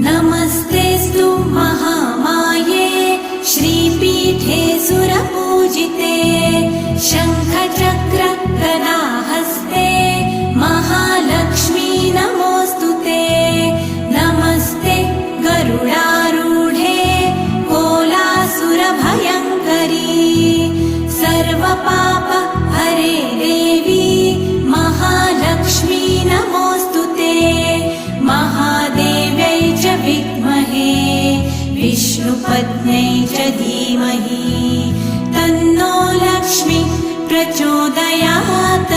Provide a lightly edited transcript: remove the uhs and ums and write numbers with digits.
नमस्तेऽस्तु महामाये श्रीपीठे सुरपूजिते शङ्खचक्र गदाहस्ते महालक्ष्मी नमोऽस्तुते। नमस्ते गरुडारूढे कोलासुरभयङ्करी सर्वपाप हरे देवी महालक्ष्मी नमोऽस्तुते। महादेव्यै च विद्महे विष्णुपत्न्यै च धीमहि तन्नो लक्ष्मी प्रचोदयात्।